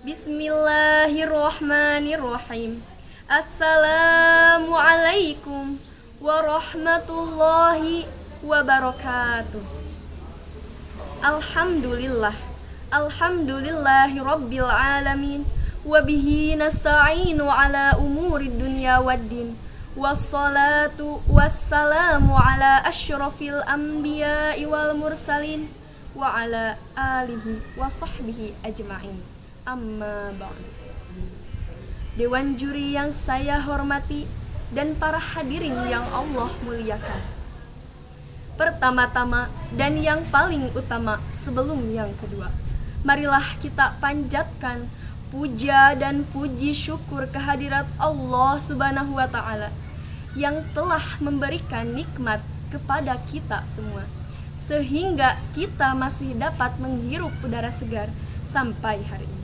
Bismillahirrahmanirrahim. Assalamualaikum warahmatullahi wabarakatuh. Alhamdulillahi rabbil alamin. Wabihi nasta'inu ala umurid dunya waddin. Wassalatu wassalamu ala asyrafil anbiya'i wal mursalin wa ala alihi wa sahbihi ajma'in. Amma ba'd. Dewan juri yang saya hormati dan para hadirin yang Allah muliakan. Pertama-tama dan yang paling utama sebelum yang kedua, marilah kita panjatkan puja dan puji syukur kehadirat Allah Subhanahu wa ta'ala yang telah memberikan nikmat kepada kita semua, sehingga kita masih dapat menghirup udara segar sampai hari ini.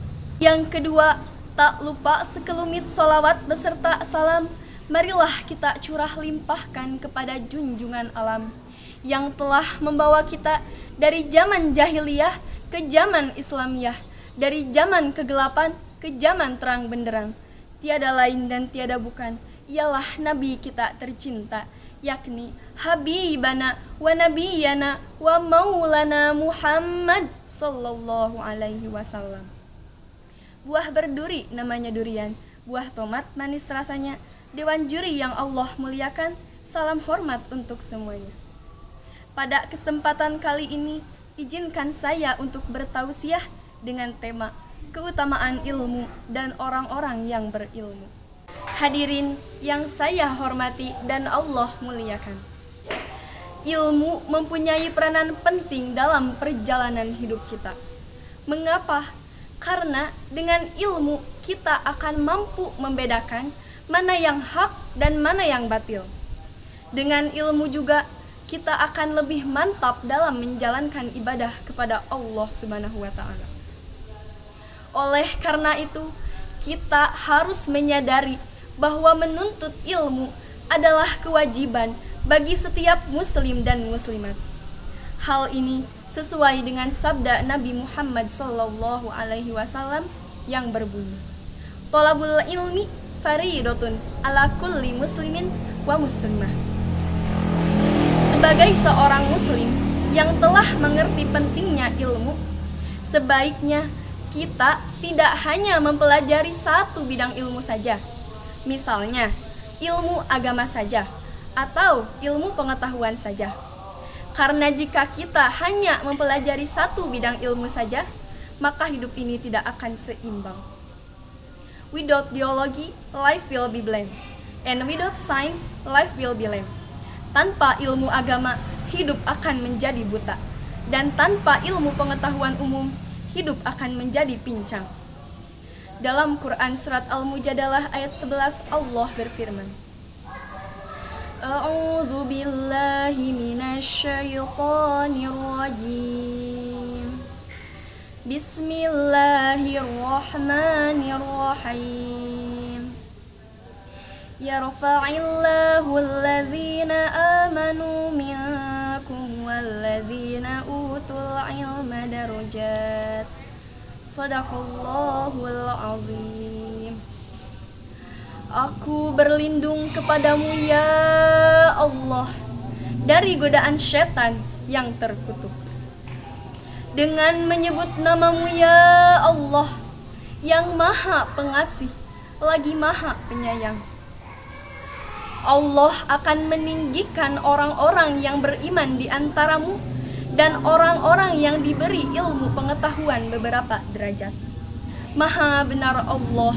Yang kedua, tak lupa sekelumit sholawat beserta salam marilah kita curah limpahkan kepada junjungan alam yang telah membawa kita dari zaman jahiliyah ke zaman Islamiyah, dari zaman kegelapan ke zaman terang benderang. Tiada lain dan tiada bukan, ialah Nabi kita tercinta, yakni Habibana wa Nabiyana wa Maulana Muhammad sallallahu alaihi wasallam. Buah berduri namanya durian, buah tomat manis rasanya. Dewan juri yang Allah muliakan, salam hormat untuk semuanya. Pada kesempatan kali ini, izinkan saya untuk bertausiah dengan tema keutamaan ilmu dan orang-orang yang berilmu. Hadirin yang saya hormati dan Allah muliakan, ilmu mempunyai peranan penting dalam perjalanan hidup kita. Mengapa? Karena dengan ilmu kita akan mampu membedakan mana yang hak dan mana yang batil. Dengan ilmu juga kita akan lebih mantap dalam menjalankan ibadah kepada Allah Subhanahu wa ta'ala. Oleh karena itu, kita harus menyadari bahwa menuntut ilmu adalah kewajiban bagi setiap muslim dan muslimat. Hal ini sesuai dengan sabda Nabi Muhammad sallallahu alaihi wasallam yang berbunyi, "Thalabul ilmi fariidatun ala kulli muslimin wa muslimah." Sebagai seorang muslim yang telah mengerti pentingnya ilmu, sebaiknya kita tidak hanya mempelajari satu bidang ilmu saja, misalnya ilmu agama saja atau ilmu pengetahuan saja. Karena jika kita hanya mempelajari satu bidang ilmu saja, maka hidup ini tidak akan seimbang. Without theology, life will be blank. And without science, life will be lame. Tanpa ilmu agama, hidup akan menjadi buta. Dan tanpa ilmu pengetahuan umum, hidup akan menjadi pincang. Dalam Quran Surat Al-Mujadalah ayat 11, Allah berfirman, A'udzu billahi minasyaitonir rajim. Bismillahirrahmanirrahim. Yarfa'illahu allazina amanu minkum wallazina utul ilma darajat. Shadaqallahul azim. Aku berlindung kepadamu ya Allah dari godaan setan yang terkutuk, dengan menyebut namamu ya Allah yang maha pengasih lagi maha penyayang. Allah akan meninggikan orang-orang yang beriman di antaramu dan orang-orang yang diberi ilmu pengetahuan beberapa derajat. Maha benar Allah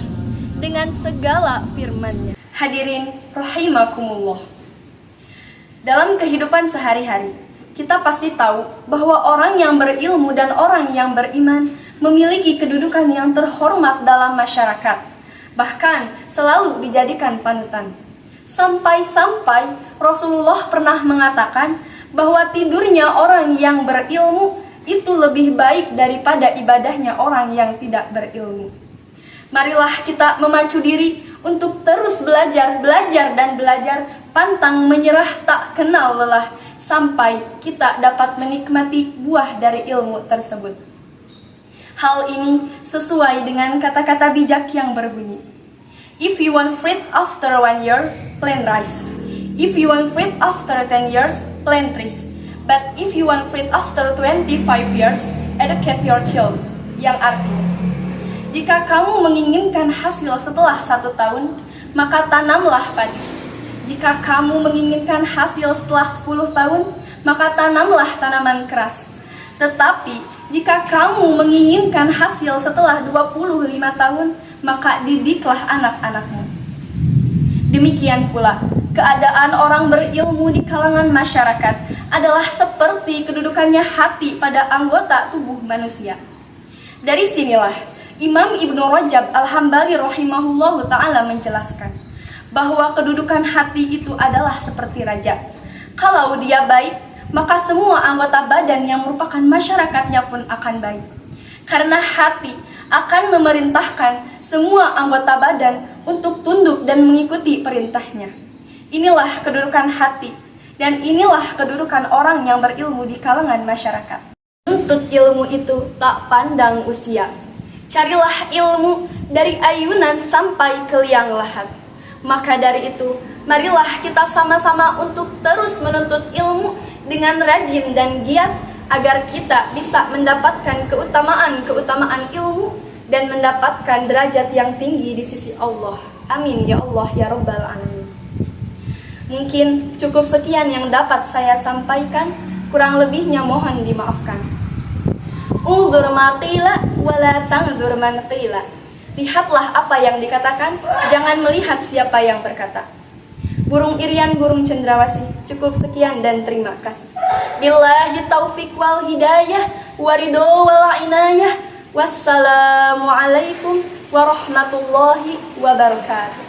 dengan segala firman-Nya. Hadirin rahimakumullah. Dalam kehidupan sehari-hari, kita pasti tahu bahwa orang yang berilmu dan orang yang beriman memiliki kedudukan yang terhormat dalam masyarakat, bahkan selalu dijadikan panutan. Sampai-sampai Rasulullah pernah mengatakan bahwa tidurnya orang yang berilmu itu lebih baik daripada ibadahnya orang yang tidak berilmu. Marilah kita memacu diri untuk terus belajar, pantang menyerah tak kenal lelah, sampai kita dapat menikmati buah dari ilmu tersebut. Hal ini sesuai dengan kata-kata bijak yang berbunyi, "If you want fruit after 1 year, plant rice. If you want fruit after 10 years, plant trees. But if you want fruit after 25 years, educate your child." Yang artinya, jika kamu menginginkan hasil setelah 1 tahun, maka tanamlah padi. Jika kamu menginginkan hasil setelah 10 tahun, maka tanamlah tanaman keras. Tetapi jika kamu menginginkan hasil setelah 25 tahun, maka didiklah anak-anakmu. Demikian pula, keadaan orang berilmu di kalangan masyarakat adalah seperti kedudukannya hati pada anggota tubuh manusia. Dari sinilah Imam Ibnu Rajab Al-Hambali rahimahullahu ta'ala menjelaskan bahwa kedudukan hati itu adalah seperti raja. Kalau dia baik, maka semua anggota badan yang merupakan masyarakatnya pun akan baik. Karena hati akan memerintahkan semua anggota badan untuk tunduk dan mengikuti perintahnya. Inilah kedudukan hati, dan inilah kedudukan orang yang berilmu di kalangan masyarakat. Untuk ilmu itu tak pandang usia. Carilah ilmu dari ayunan sampai ke liang lahat. Maka dari itu, marilah kita sama-sama untuk terus menuntut ilmu dengan rajin dan giat agar kita bisa mendapatkan keutamaan ilmu dan mendapatkan derajat yang tinggi di sisi Allah. Amin ya Allah ya Rabbal Alamin. Mungkin cukup sekian yang dapat saya sampaikan, kurang lebihnya mohon dimaafkan. Unzur ma qila wa la tanzur man qila. Lihatlah apa yang dikatakan, jangan melihat siapa yang berkata. Burung Irian, burung cendrawasih. Cukup sekian dan terima kasih. Billahi taufiq wal hidayah, warido wal inayah. Wassalamualaikum warahmatullahi wabarakatuh.